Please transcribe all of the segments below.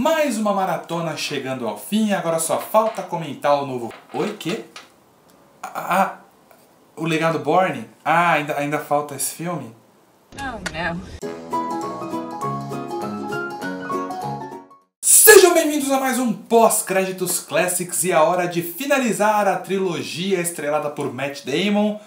Mais uma maratona chegando ao fim, agora só falta comentar o novo... Oi, quê? O Legado Bourne? Ainda falta esse filme? Oh, não. Sejam bem-vindos a mais um Pós-Créditos Classics e a hora de finalizar a trilogia estrelada por Matt Damon,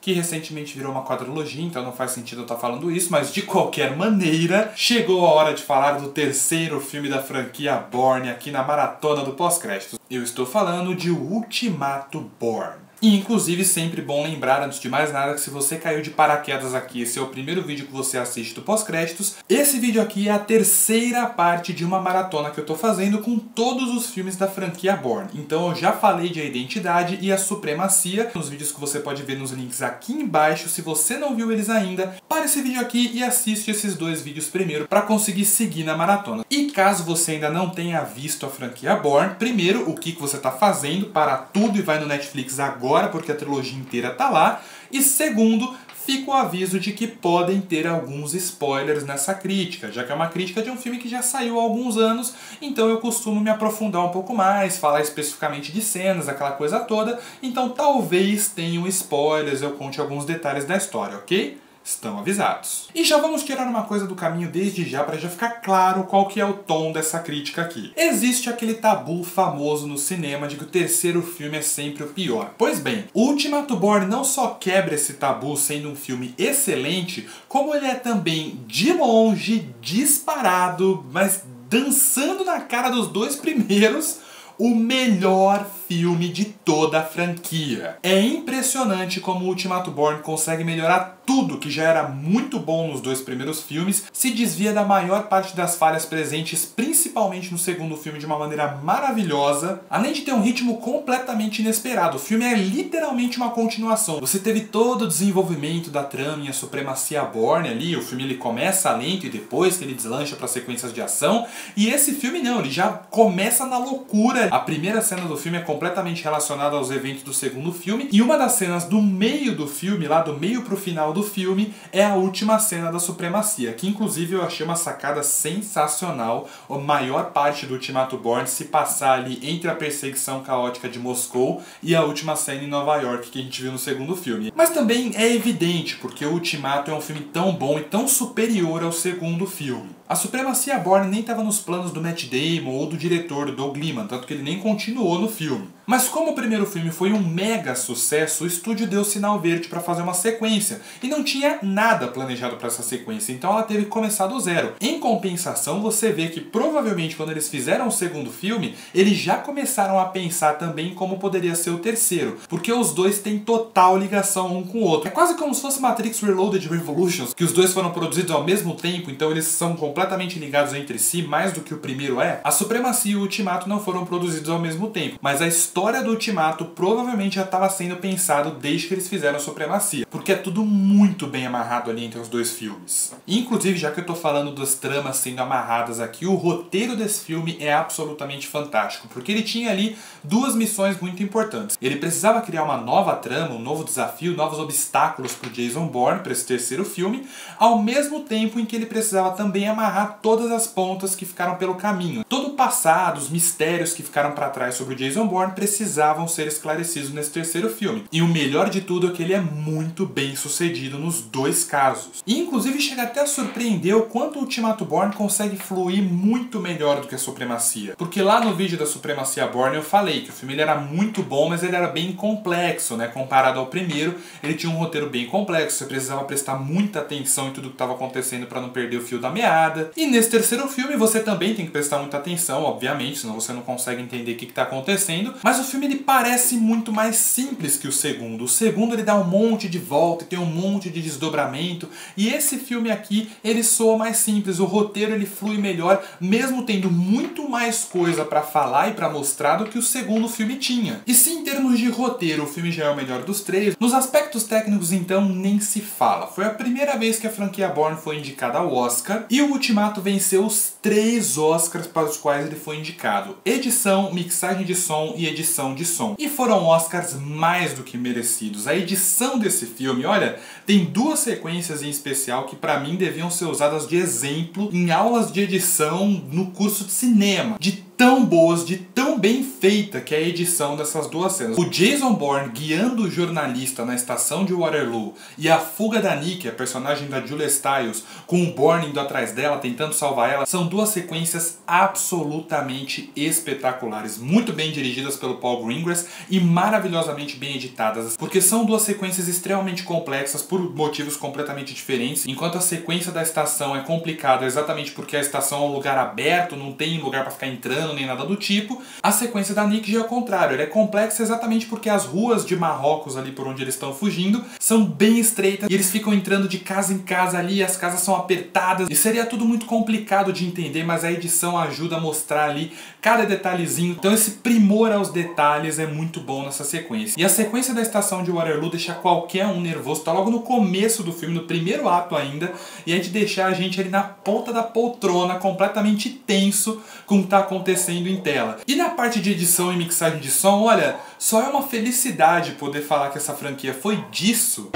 que recentemente virou uma quadrilogia, então não faz sentido eu estar falando isso, mas de qualquer maneira, chegou a hora de falar do terceiro filme da franquia Bourne aqui na maratona do Pós-Créditos. Eu estou falando de O Ultimato Bourne. E inclusive sempre bom lembrar, antes de mais nada, que se você caiu de paraquedas aqui, esse é o primeiro vídeo que você assiste do pós-créditos, esse vídeo aqui é a terceira parte de uma maratona que eu tô fazendo com todos os filmes da franquia Bourne. Então eu já falei de A Identidade e A Supremacia, nos vídeos que você pode ver nos links aqui embaixo. Se você não viu eles ainda, para esse vídeo aqui e assiste esses dois vídeos primeiro para conseguir seguir na maratona. E caso você ainda não tenha visto a franquia Bourne, primeiro, o que você tá fazendo? Para tudo e vai no Netflix agora, porque a trilogia inteira tá lá. E segundo, fica o aviso de que podem ter alguns spoilers nessa crítica, já que é uma crítica de um filme que já saiu há alguns anos, então eu costumo me aprofundar um pouco mais, falar especificamente de cenas, aquela coisa toda, então talvez tenham spoilers, eu conte alguns detalhes da história, ok? Estão avisados. E já vamos tirar uma coisa do caminho desde já, para já ficar claro qual que é o tom dessa crítica aqui. Existe aquele tabu famoso no cinema de que o terceiro filme é sempre o pior. Pois bem, o Ultimato Bourne não só quebra esse tabu sendo um filme excelente, como ele é também, de longe, disparado, mas dançando na cara dos dois primeiros, o melhor filme de toda a franquia. É impressionante como o Ultimato Bourne consegue melhorar tudo que já era muito bom nos dois primeiros filmes, se desvia da maior parte das falhas presentes, principalmente no segundo filme, de uma maneira maravilhosa, além de ter um ritmo completamente inesperado. O filme é literalmente uma continuação. Você teve todo o desenvolvimento da trama em A Supremacia Bourne ali, o filme ele começa lento e depois que ele deslancha para sequências de ação, e esse filme não, ele já começa na loucura. A primeira cena do filme é completamente relacionada aos eventos do segundo filme, e uma das cenas do meio do filme, lá do meio pro final do filme, é a última cena da Supremacia, que inclusive eu achei uma sacada sensacional. A maior parte do Ultimato Bourne se passar ali entre a perseguição caótica de Moscou e a última cena em Nova York que a gente viu no segundo filme. Mas também é evidente, porque o Ultimato é um filme tão bom e tão superior ao segundo filme. A Supremacia Bourne nem estava nos planos do Matt Damon ou do diretor, do Doug Liman, tanto que ele nem continuou no filme. Mas como o primeiro filme foi um mega sucesso, o estúdio deu sinal verde para fazer uma sequência, e não tinha nada planejado para essa sequência, então ela teve que começar do zero. Em compensação, você vê que provavelmente quando eles fizeram o segundo filme, eles já começaram a pensar também como poderia ser o terceiro, porque os dois têm total ligação um com o outro. É quase como se fosse Matrix Reloaded Revolutions, que os dois foram produzidos ao mesmo tempo, então eles são completamente ligados entre si, mais do que o primeiro é. A Supremacia e o Ultimato não foram produzidos ao mesmo tempo, mas a história do Ultimato provavelmente já estava sendo pensado desde que eles fizeram a Supremacia, porque é tudo muito bem amarrado ali entre os dois filmes. Inclusive, já que eu tô falando das tramas sendo amarradas aqui, o roteiro desse filme é absolutamente fantástico, porque ele tinha ali duas missões muito importantes. Ele precisava criar uma nova trama, um novo desafio, novos obstáculos para o Jason Bourne, para esse terceiro filme, ao mesmo tempo em que ele precisava também amarrar todas as pontas que ficaram pelo caminho. Todo o passado, os mistérios que ficaram para trás sobre o Jason Bourne precisavam ser esclarecidos nesse terceiro filme. E o melhor de tudo é que ele é muito bem sucedido nos dois casos. E inclusive chega até a surpreender o quanto o Ultimato Bourne consegue fluir muito melhor do que a Supremacia. Porque lá no vídeo da Supremacia Bourne eu falei que o filme ele era muito bom, mas ele era bem complexo, né? Comparado ao primeiro, ele tinha um roteiro bem complexo, você precisava prestar muita atenção em tudo que estava acontecendo para não perder o fio da meada. E nesse terceiro filme você também tem que prestar muita atenção, obviamente, senão você não consegue entender o que está acontecendo. Mas o filme ele parece muito mais simples que o segundo. O segundo ele dá um monte de volta, tem um monte de desdobramento. E esse filme aqui, ele soa mais simples. O roteiro ele flui melhor, mesmo tendo muito mais coisa para falar e para mostrar do que o segundo filme tinha. E se em termos de roteiro o filme já é o melhor dos três, nos aspectos técnicos então nem se fala. Foi a primeira vez que a franquia Bourne foi indicada ao Oscar, e o Ultimato venceu os 3 Oscars para os quais ele foi indicado: edição, direção, mixagem de som e edição de som. E foram Oscars mais do que merecidos. A edição desse filme, olha, tem duas sequências em especial que pra mim deviam ser usadas de exemplo em aulas de edição no curso de cinema. De tão boas, de tão bem feita que é a edição dessas duas cenas. O Jason Bourne guiando o jornalista na estação de Waterloo e a fuga da Nikki, a personagem da Julia Stiles, com o Bourne indo atrás dela, tentando salvar ela, são duas sequências absolutamente espetaculares, muito bem dirigidas pelo Paul Greengrass e maravilhosamente bem editadas, porque são duas sequências extremamente complexas por motivos completamente diferentes. Enquanto a sequência da estação é complicada exatamente porque a estação é um lugar aberto, não tem lugar para ficar entrando nem nada do tipo, a sequência da Nikki já é o contrário, ela é complexa exatamente porque as ruas de Marrocos ali por onde eles estão fugindo são bem estreitas e eles ficam entrando de casa em casa ali, as casas são apertadas e seria tudo muito complicado de entender, mas a edição ajuda a mostrar ali cada detalhezinho, então esse primor aos detalhes é muito bom nessa sequência. E a sequência da estação de Waterloo deixa qualquer um nervoso, tá logo no começo do filme, no primeiro ato ainda, e é de deixar a gente ali na ponta da poltrona, completamente tenso com o que tá acontecendo em tela. E na parte de edição e mixagem de som, olha, só é uma felicidade poder falar que essa franquia foi disso.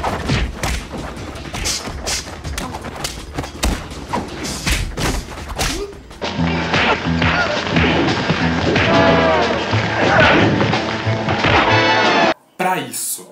Pra isso.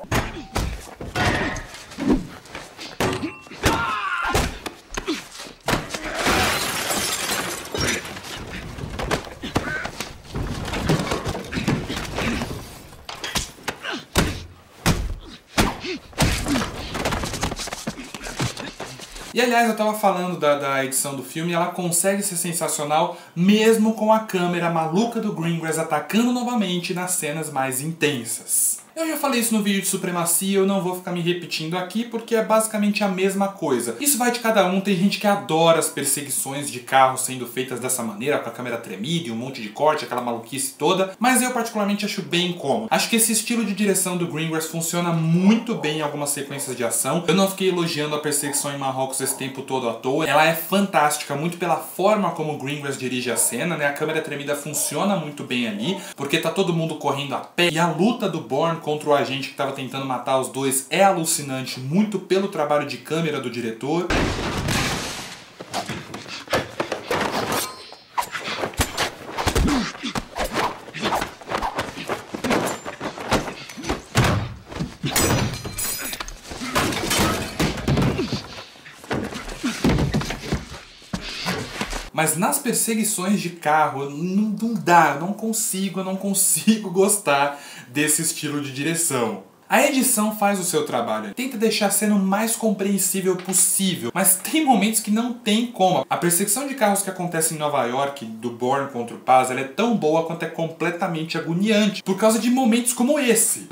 E aliás, eu tava falando da edição do filme, ela consegue ser sensacional mesmo com a câmera maluca do Greengrass atacando novamente nas cenas mais intensas. Eu já falei isso no vídeo de supremacia, eu não vou ficar me repetindo aqui porque é basicamente a mesma coisa. Isso vai de cada um, tem gente que adora as perseguições de carros sendo feitas dessa maneira, com a câmera tremida e um monte de corte, aquela maluquice toda, mas eu particularmente acho bem incômodo. Acho que esse estilo de direção do Greengrass funciona muito bem em algumas sequências de ação. Eu não fiquei elogiando a perseguição em Marrocos esse tempo todo à toa. Ela é fantástica, muito pela forma como o Greengrass dirige a cena, né? A câmera tremida funciona muito bem ali, porque tá todo mundo correndo a pé, e a luta do Bourne contra o agente que estava tentando matar os dois é alucinante, muito pelo trabalho de câmera do diretor. Mas nas perseguições de carro, não dá, eu não consigo gostar desse estilo de direção. A edição faz o seu trabalho, tenta deixar a cena o mais compreensível possível, mas tem momentos que não tem como. A perseguição de carros que acontece em Nova York, do Bourne contra o Paz, ela é tão boa quanto é completamente agoniante, por causa de momentos como esse.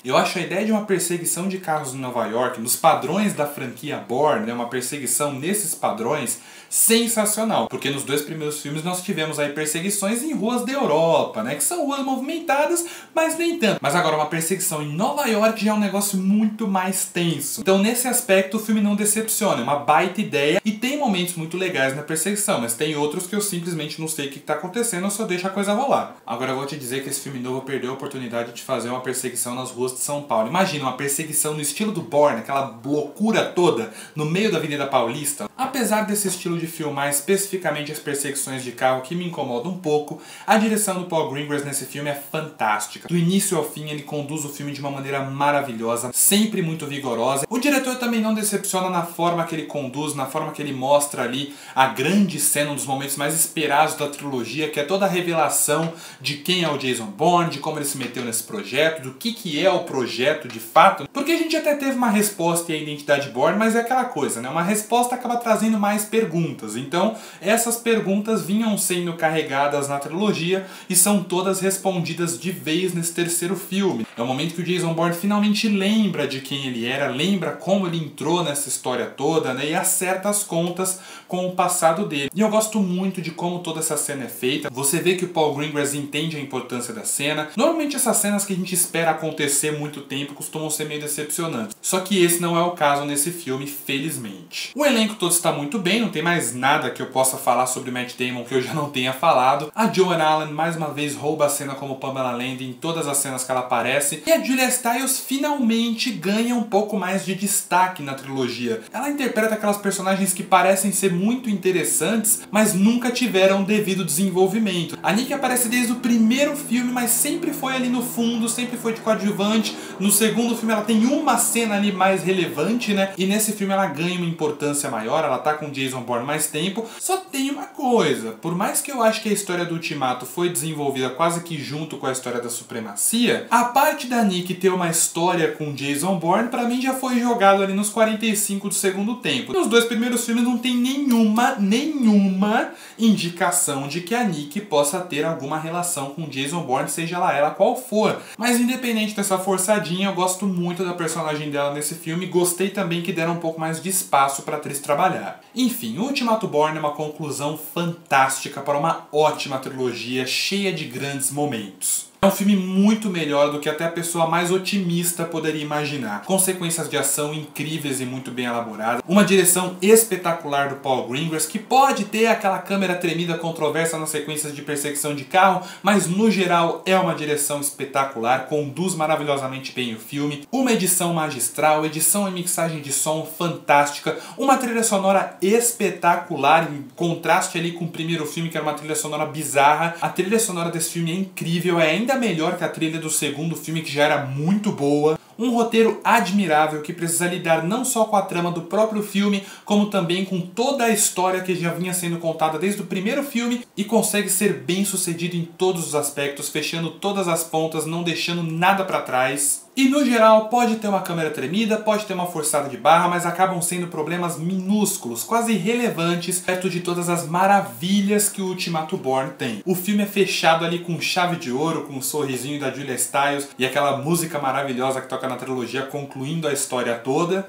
Eu acho a ideia de uma perseguição de carros em Nova York, nos padrões da franquia Bourne, né, uma perseguição nesses padrões, sensacional. Porque nos dois primeiros filmes nós tivemos aí perseguições em ruas da Europa, né, que são ruas movimentadas, mas nem tanto. Mas agora uma perseguição em Nova York já é um negócio muito mais tenso. Então nesse aspecto o filme não decepciona, é uma baita ideia e tem momentos muito legais na perseguição, mas tem outros que eu simplesmente não sei o que está acontecendo, eu só deixo a coisa rolar. Agora eu vou te dizer que esse filme novo perdeu a oportunidade de fazer uma perseguição nas ruas de São Paulo. Imagina uma perseguição no estilo do Bourne, aquela loucura toda no meio da Avenida Paulista. Apesar desse estilo de filmar especificamente as perseguições de carro que me incomoda um pouco, a direção do Paul Greengrass nesse filme é fantástica. Do início ao fim ele conduz o filme de uma maneira maravilhosa, sempre muito vigorosa. O diretor também não decepciona na forma que ele conduz, na forma que ele mostra ali a grande cena, um dos momentos mais esperados da trilogia, que é toda a revelação de quem é o Jason Bourne, de como ele se meteu nesse projeto, do que é o projeto de fato, porque a gente até teve uma resposta e a identidade Bourne, mas é aquela coisa, né? Uma resposta acaba trazendo mais perguntas, então essas perguntas vinham sendo carregadas na trilogia e são todas respondidas de vez nesse terceiro filme. É o momento que o Jason Bourne finalmente lembra de quem ele era, lembra como ele entrou nessa história toda, né, e acerta as contas com o passado dele. E eu gosto muito de como toda essa cena é feita. Você vê que o Paul Greengrass entende a importância da cena. Normalmente essas cenas que a gente espera acontecer muito tempo costumam ser meio decepcionantes. Só que esse não é o caso nesse filme, felizmente. O elenco todo está muito bem, não tem mais nada que eu possa falar sobre Matt Damon que eu já não tenha falado. A Joan Allen mais uma vez rouba a cena como Pamela Landy em todas as cenas que ela aparece. E a Julia Stiles finalmente ganha um pouco mais de destaque na trilogia. Ela interpreta aquelas personagens que parecem ser muito interessantes, mas nunca tiveram devido desenvolvimento. A Nick aparece desde o primeiro filme, mas sempre foi ali no fundo, sempre foi de coadjuvante. No segundo filme ela tem uma cena ali mais relevante, né? E nesse filme ela ganha uma importância maior, ela tá com Jason Bourne mais tempo. Só tem uma coisa, por mais que eu acho que a história do Ultimato foi desenvolvida quase que junto com a história da supremacia, a parte da Nick ter uma história com Jason Bourne, pra mim já foi jogado ali nos 45 do segundo tempo. Nos dois primeiros filmes não tem nenhuma indicação de que a Nick possa ter alguma relação com Jason Bourne, seja ela qual for. Mas independente dessa forçadinha, eu gosto muito da personagem dela nesse filme. Gostei também que deram um pouco mais de espaço pra atriz trabalhar. Enfim, Ultimato Bourne é uma conclusão fantástica para uma ótima trilogia cheia de grandes momentos. É um filme muito melhor do que até a pessoa mais otimista poderia imaginar. Com sequências de ação incríveis e muito bem elaboradas. Uma direção espetacular do Paul Greengrass, que pode ter aquela câmera tremida controversa nas sequências de perseguição de carro, mas no geral é uma direção espetacular, conduz maravilhosamente bem o filme. Uma edição magistral, edição e mixagem de som fantástica, uma trilha sonora espetacular, em contraste ali com o primeiro filme, que era uma trilha sonora bizarra. A trilha sonora desse filme é incrível, é ainda melhor que a trilha do segundo filme, que já era muito boa. Um roteiro admirável que precisa lidar não só com a trama do próprio filme, como também com toda a história que já vinha sendo contada desde o primeiro filme e consegue ser bem sucedido em todos os aspectos, fechando todas as pontas, não deixando nada pra trás. E no geral pode ter uma câmera tremida, pode ter uma forçada de barra, mas acabam sendo problemas minúsculos, quase irrelevantes, perto de todas as maravilhas que o Ultimato Bourne tem. O filme é fechado ali com chave de ouro, com um sorrisinho da Julia Stiles e aquela música maravilhosa que toca na trilogia, concluindo a história toda.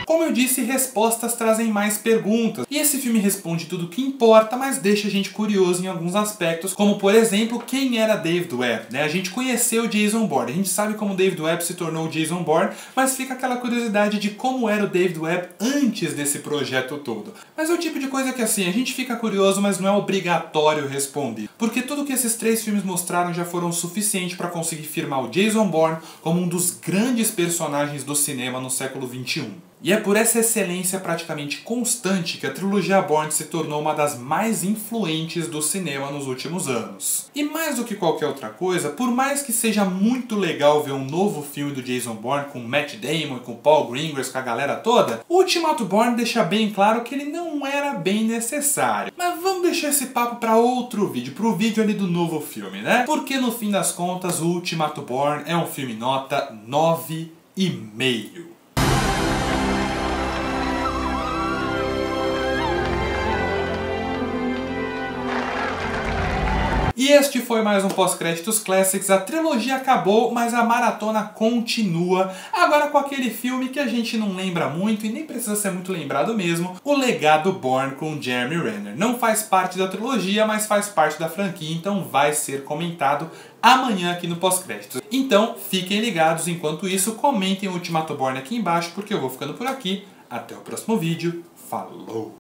Como eu disse, respostas trazem mais perguntas. E esse filme responde tudo o que importa, mas deixa a gente curioso em alguns aspectos, como por exemplo, quem era David Webb, né? A gente conheceu o Jason Bourne, a gente sabe como David Webb se tornou o Jason Bourne, mas fica aquela curiosidade de como era o David Webb antes desse projeto todo. Mas é o tipo de coisa que assim, a gente fica curioso, mas não é obrigatório responder. Porque tudo que esses três filmes mostraram já foram o suficiente para conseguir firmar o Jason Bourne como um dos grandes personagens do cinema no século XXI. E é por essa excelência praticamente constante que a trilogia Bourne se tornou uma das mais influentes do cinema nos últimos anos. E mais do que qualquer outra coisa, por mais que seja muito legal ver um novo filme do Jason Bourne com Matt Damon e com Paul Greengrass, com a galera toda, o Ultimato Bourne deixa bem claro que ele não era bem necessário. Mas vamos deixar esse papo para outro vídeo, pro vídeo ali do novo filme, né? Porque no fim das contas o Ultimato Bourne é um filme nota 9,5. E este foi mais um Pós-Créditos Classics. A trilogia acabou, mas a maratona continua. Agora com aquele filme que a gente não lembra muito e nem precisa ser muito lembrado mesmo, O Legado Bourne com Jeremy Renner. Não faz parte da trilogia, mas faz parte da franquia, então vai ser comentado amanhã aqui no Pós-Créditos. Então fiquem ligados, enquanto isso comentem o Ultimato Bourne aqui embaixo, porque eu vou ficando por aqui. Até o próximo vídeo. Falou!